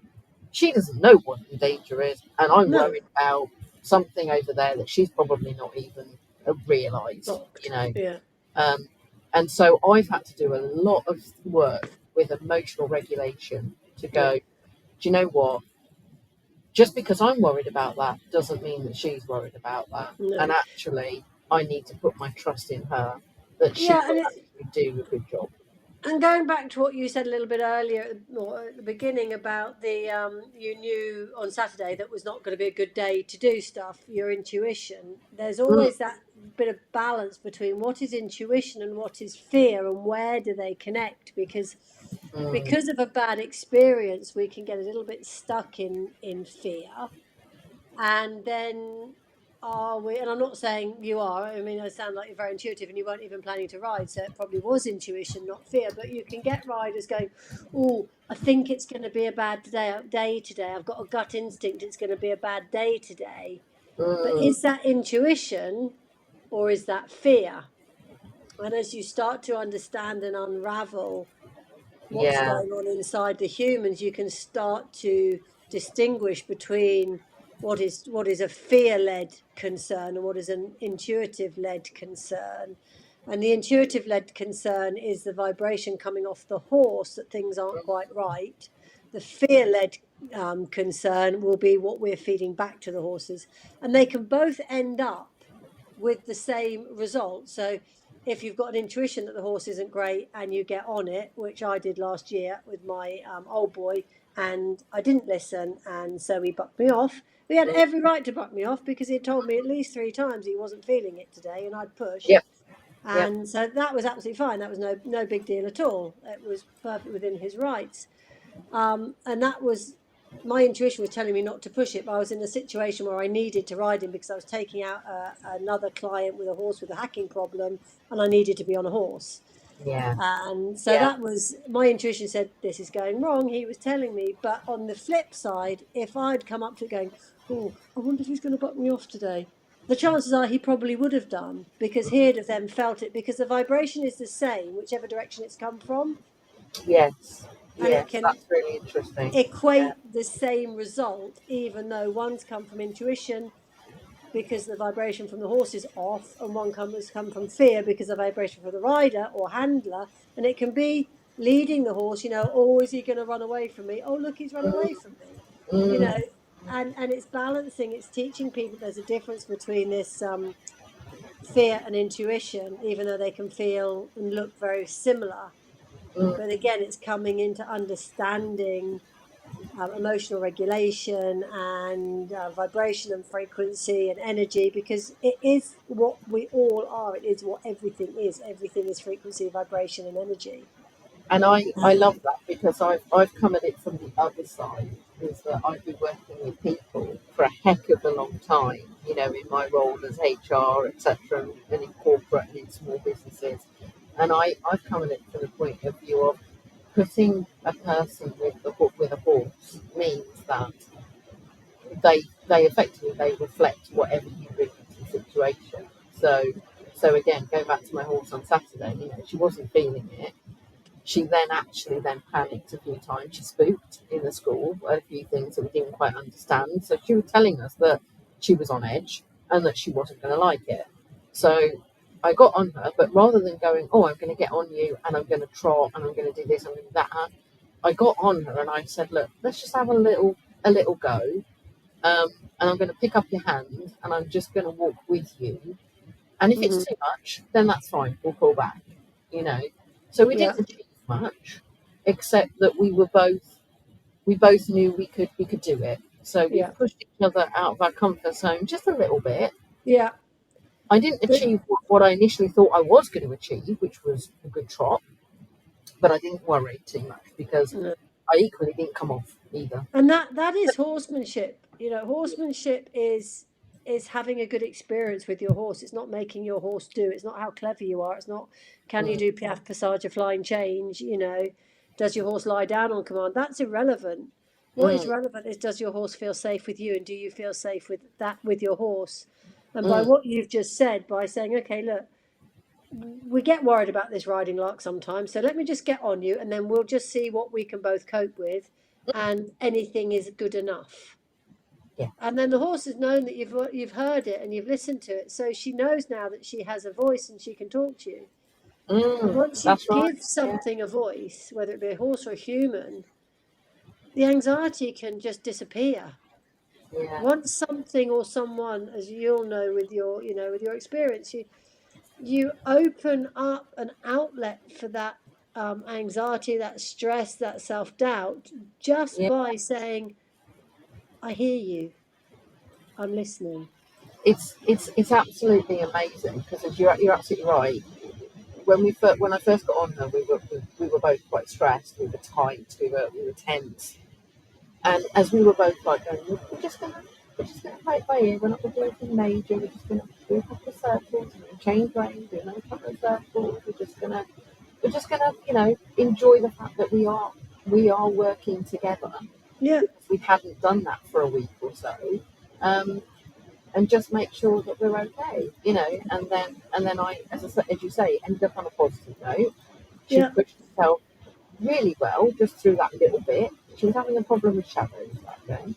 She doesn't know what the danger is, and I'm no, worried about something over there that she's probably not even realised. blocked. Yeah, Um, and so I've had to do a lot of work with emotional regulation to yeah, go, do you know what? Just because I'm worried about that doesn't mean that she's worried about that. And no, actually, I need to put my trust in her that she yeah, will actually do a good job. and going back to what you said a little bit earlier, or at the beginning, about the you knew on Saturday that was not going to be a good day to do stuff. Your intuition. There's Mm, always that bit of balance between what is intuition and what is fear, and where do they connect? mm, Because of a bad experience, we can get a little bit stuck in fear, and then are we, and I'm not saying you are, I mean, I sound like you're very intuitive and you weren't even planning to ride, so it probably was intuition, not fear. But you can get riders going, oh, I think it's going to be a bad day today, I've got a gut instinct it's going to be a bad day today. But mm, is that intuition or is that fear? And as you start to understand and unravel what's yeah. going on inside the humans, you can start to distinguish between what is a fear-led concern and what is an intuitive-led concern. And the intuitive-led concern is the vibration coming off the horse that things aren't quite right. The fear-led concern will be what we're feeding back to the horses, and they can both end up with the same result. So if you've got an intuition that the horse isn't great and you get on it, which I did last year with my old boy, and I didn't listen, and so he bucked me off. He had Mm, every right to buck me off because he had told me at least 3 times he wasn't feeling it today, and I'd yep. pushed. Yep. And so that was absolutely fine. That was no big deal at all. It was perfect within his rights. And that was, my intuition was telling me not to push it, but I was in a situation where I needed to ride him because I was taking out another client with a horse with a hacking problem, and I needed to be on a horse. Yeah. And so Yeah. that was, my intuition said this is going wrong. He was telling me, but on the flip side, if I'd come up to it going, oh, I wonder if he's going to buck me off today, the chances are he probably would have done because he'd have then felt it, because the vibration is the same whichever direction it's come from, Yes. and it Yes. can That's really interesting. Yeah. equate the same result, even though one's come from intuition because the vibration from the horse is off, and one has come from fear because the vibration from the rider or handler. And it can be leading the horse, oh, is he going to run away from me? Oh, look, he's run Mm, away from me. you Mm, know, and it's balancing, it's teaching people there's a difference between this fear and intuition, even though they can feel and look very similar. mm. But again, it's coming into understanding emotional regulation and vibration and frequency and energy, because it is what we all are. It is what everything is. Everything is frequency, vibration, and energy. And I love that because I've come at it from the other side, is that I've been working with people for a heck of a long time, you know, in my role as HR, etc., and in corporate and in small businesses. And I've come at it from the point of view of putting a person with a horse means that they effectively they reflect whatever you bring into the situation. So again, going back to my horse on Saturday, you know, she wasn't feeling it. She then actually then panicked a few times. She spooked in the school at a few things that we didn't quite understand. So she was telling us that she was on edge and that she wasn't going to like it. So I got on her, but rather than going, oh, I'm going to get on you and I'm going to trot and I'm going to do this, I'm going to do that, I got on her and I said, look, let's just have a little go. Um, and I'm going to pick up your hand and I'm just going to walk with you. And if it's Hmm. too much, then that's fine. We'll pull back, you know. So we Yeah, didn't achieve much, except that we both knew we could do it. So we yeah, pushed each other out of our comfort zone just a little bit. yeah. I didn't But achieve what I initially thought I was going to achieve, which was a good trot, but I didn't worry too much because no. I equally didn't come off either. And that is horsemanship. You know, horsemanship is having a good experience with your horse. It's not making your horse do. It's not how clever you are. It's not can you Mm, do piaffe, passage, or flying change. You know, does your horse lie down on command? That's irrelevant. What is mm, relevant is, does your horse feel safe with you, and do you feel safe with that with your horse? And by mm, what you've just said, by saying, okay, look, we get worried about this riding lark sometimes, so let me just get on you, and then we'll just see what we can both cope with, and anything is good enough. yeah. And then the horse has known that you've heard it and you've listened to it, so she knows now that she has a voice and she can talk to you. And once you That's right. give Yeah. something a voice, whether it be a horse or a human, the anxiety can just disappear. Yeah. Once something or someone, as you'll know with your, with your experience, you open up an outlet for that anxiety, that stress, that self doubt, just Yeah. by saying, I hear you, I'm listening. It's absolutely amazing because you're absolutely right. When I first got on her, we were both quite stressed. We were tight. We were tense. And as we were both like going, we're just gonna play it by ear. We're not gonna do anything major. We're just gonna do a couple of circles, and then change lane, do another couple of circles. We're just gonna enjoy the fact that we are working together Yeah, because we hadn't done that for a week or so. Um, and just make sure that we're okay, and then as you say, ended up on a positive note. She yeah, pushed herself really well just through that little bit. She was having a problem with shadows that day.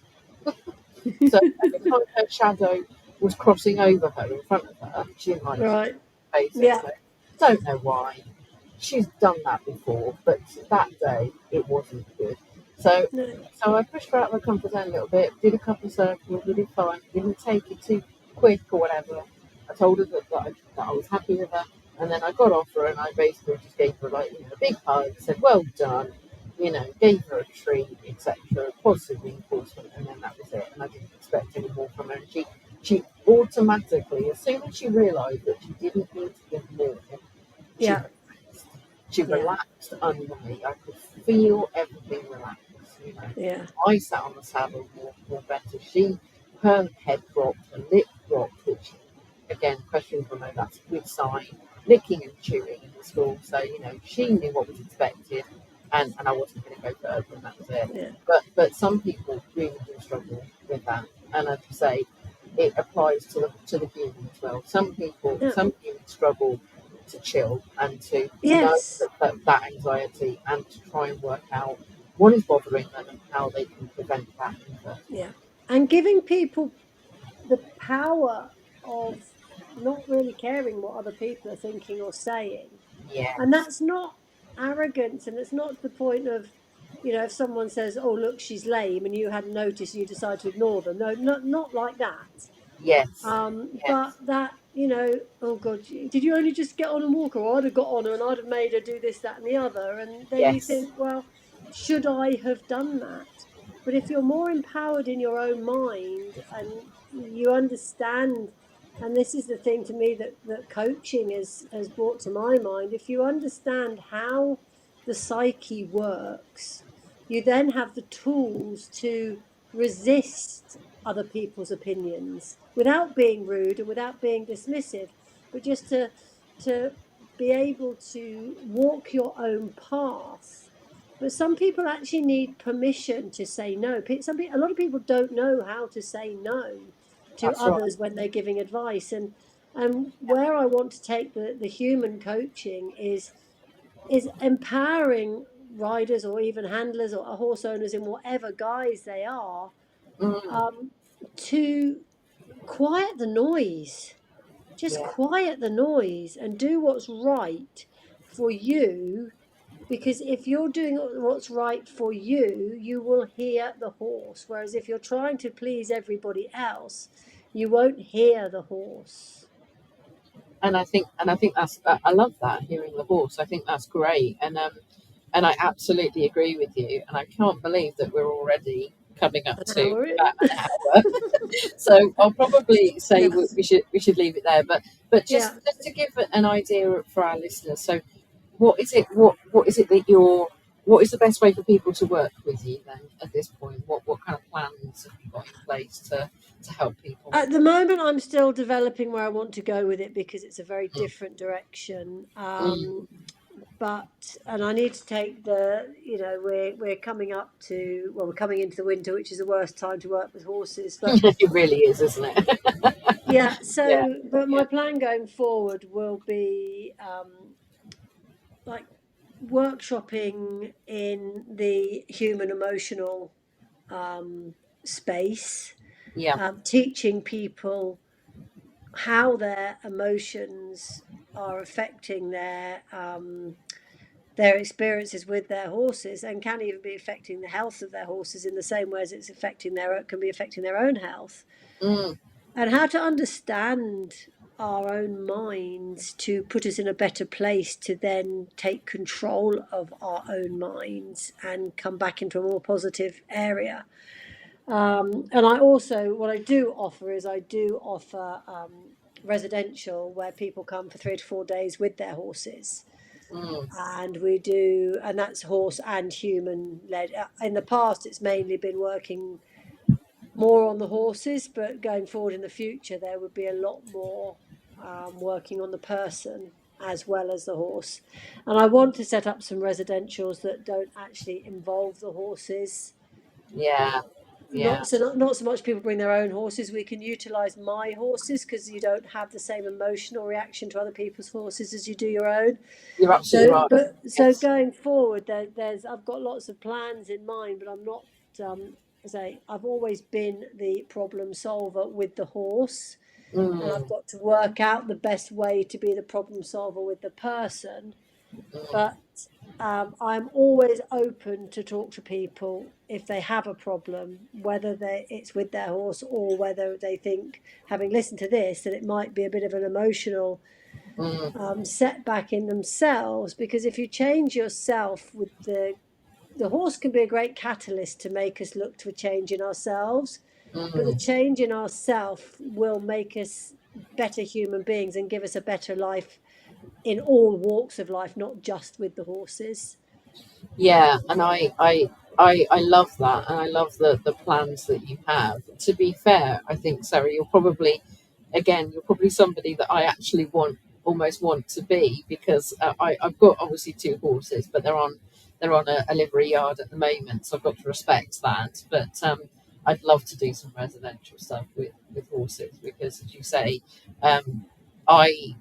So every time her shadow was crossing over her in front of her, she didn't like it, right. Yeah, basically. Don't know why. She's done that before, but that day it wasn't good. So no, so I pushed her out of her comfort zone a little bit, did a couple of circles, we did fine, didn't take it too quick or whatever. I told her that I was happy with her, and then I got off her and I basically just gave her like a big hug, said well done, gave her a treat, etc. Positive reinforcement, and then that was it. And I didn't expect any more from her. And she automatically, as soon as she realised that she didn't need to give more, she yeah, relaxed. She yeah, relaxed under me. I could feel everything relax. You know, yeah, I sat on the saddle more better. Her head dropped, her lip dropped, which again, question from her. That's a good sign. Licking and chewing in the school, so she knew what was expected, and I wasn't going to go further, and that was it. yeah, But some people really do struggle with that, and as you say, it applies to the human as well. yeah. Some humans struggle to chill and to know Yes, that anxiety and to try and work out what is bothering them and how they can prevent that in the first yeah. place. And giving people the power of not really caring what other people are thinking or saying. And Yes. that's not arrogance, and it's not the point of, if someone says, "Oh, look, she's lame," and you hadn't noticed, and you decide to ignore them. No, not like that. Yes. But Yes. that, oh God, did you only just get on and walk her? Or I'd have got on her and I'd have made her do this, that, and the other. And then you Yes. think, well, should I have done that? But if you're more empowered in your own mind and you understand, and this is the thing to me that coaching has brought to my mind, if you understand how the psyche works, you then have the tools to resist other people's opinions without being rude and without being dismissive, but just to be able to walk your own path. But some people actually need permission to say no. A lot of people don't know how to say no to That's right. others when they're giving advice. And where I want to take the human coaching is empowering riders or even handlers or horse owners in whatever guise they are, Mm. um, to quiet the noise. Just Yeah. quiet the noise and do what's right for you. Because if you're doing what's right for you, you will hear the horse. Whereas if you're trying to please everybody else, you won't hear the horse. And I think that's I love that, hearing the horse. I think that's great, and I absolutely agree with you. And I can't believe that we're already coming up An to hour in. about an hour. So I'll probably say Yes. we should leave it there. But Yeah. just to give an idea for our listeners. So what is it that what is the best way for people to work with you then at this point? What kind of plans have you got in place to help people? At the moment, I'm still developing where I want to go with it because it's a very Mm. different direction. Mm. And I need to take we're coming up to, well, we're coming into the winter, which is the worst time to work with horses. But It really is, isn't it? yeah, Yeah. but Yeah. my plan going forward will be like workshopping in the human emotional space, Yeah. teaching people how their emotions are affecting their experiences with their horses, and can even be affecting the health of their horses in the same way as can be affecting their own health, Mm. and how to understand our own minds to put us in a better place to then take control of our own minds and come back into a more positive area. And what I do offer is I do offer residential, where people come for 3 to 4 days with their horses. Mm. And that's horse and human led. In the past, it's mainly been working more on the horses, but going forward in the future, there would be a lot more working on the person as well as the horse. And I want to set up some residentials that don't actually involve the horses. Yeah. Yeah. Not so much people bring their own horses. We can utilize my horses because you don't have the same emotional reaction to other people's horses as you do your own. You're absolutely right. So Yes. going forward, I've got lots of plans in mind, but I'm not. I've always been the problem solver with the horse, and I've Mm. got to work out the best way to be the problem solver with the person. Mm. But I'm always open to talk to people if they have a problem, whether it's with their horse or whether they think, having listened to this, that it might be a bit of an emotional Mm. setback in themselves. Because if you change yourself with the horse can be a great catalyst to make us look to a change in ourselves, but the Mm. change in ourself will make us better human beings and give us a better life in all walks of life, not just with the horses. Yeah, and I love that, and I love the plans that you have. To be fair, I think, Sarah, you're probably somebody that I actually almost want to be, because I've got obviously two horses, but they're on a livery yard at the moment, so I've got to respect that. But I'd love to do some residential stuff with horses, because, as you say, um,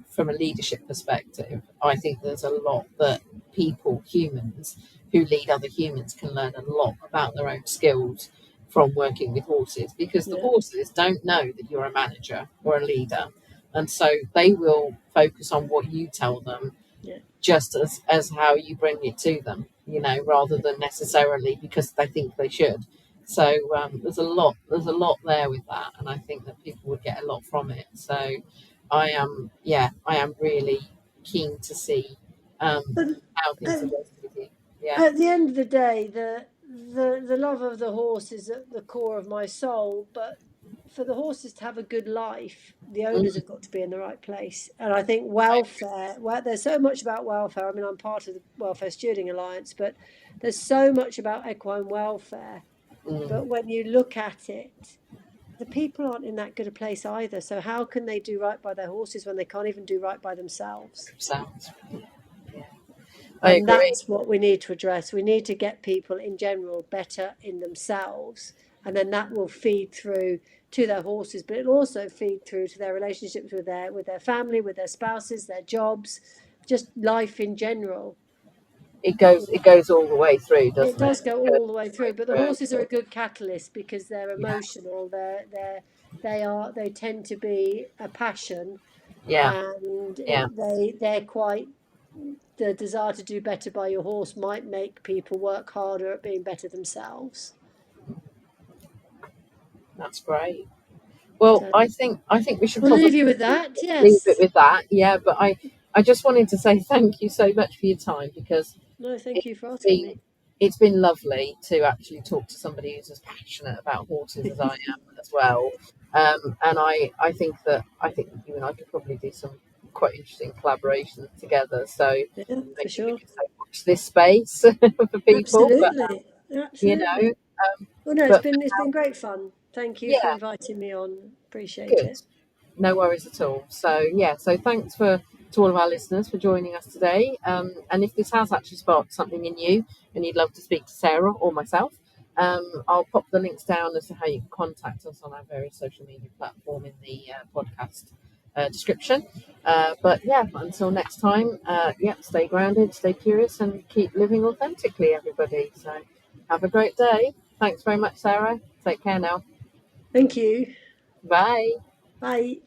from a leadership perspective, I think there's a lot that humans who lead other humans, can learn a lot about their own skills from working with horses, because the Yeah, horses don't know that you're a manager or a leader, and so they will focus on what you tell them, yeah, just as how you bring it to them, rather than necessarily because they think they should. So there's a lot there with that, and I think that people would get a lot from it. So I am really keen to see But how things are at, going with you. Yeah. at the end of the day, the love of the horse is at the core of my soul. But for the horses to have a good life, the owners Mm, have got to be in the right place. And I think welfare, well, there's so much about welfare. I mean, I'm part of the Welfare Stewarding Alliance, but there's so much about equine welfare. mm, But when you look at it, the people aren't in that good a place either. So how can they do right by their horses when they can't even do right by themselves? sounds. Yeah, I And agree. that's what we need to address. We need to get people in general better in themselves. And then that will feed through to their horses, but it'll also feed through to their relationships with their family, with their spouses, their jobs, just life in general. It goes all the way through, It doesn't it? does go It goes all the way all the way through, but the through. horses are a good catalyst because they're Yeah, emotional. They tend to be a passion, yeah, and yeah. they're quite, the desire to do better by your horse might make people work harder at being better themselves. That's great. Well, So I think we should we'll probably leave you with that. leave it Yes. with that. Yeah, but I just wanted to say thank you so much for your time because No, thank it's you for asking been me. it's been lovely to actually talk to somebody who's as passionate about horses as I am as well. And I think you and I could probably do some quite interesting collaborations together. So Yeah, for maybe we sure. could say watch this space for people. But Absolutely. you Absolutely. know, Well, no, it's but for been it's now, been great fun. Thank you for yeah, inviting me on. Appreciate good. it. No worries at all. So yeah, so thanks to all of our listeners for joining us today. And if this has actually sparked something in you, and you'd love to speak to Sarah or myself, I'll pop the links down as to how you can contact us on our various social media platform in the podcast description. But yeah, until next time, yeah, stay grounded, stay curious, and keep living authentically, everybody. So have a great day. Thanks very much, Sarah. Take care now. Thank you. Bye. Bye.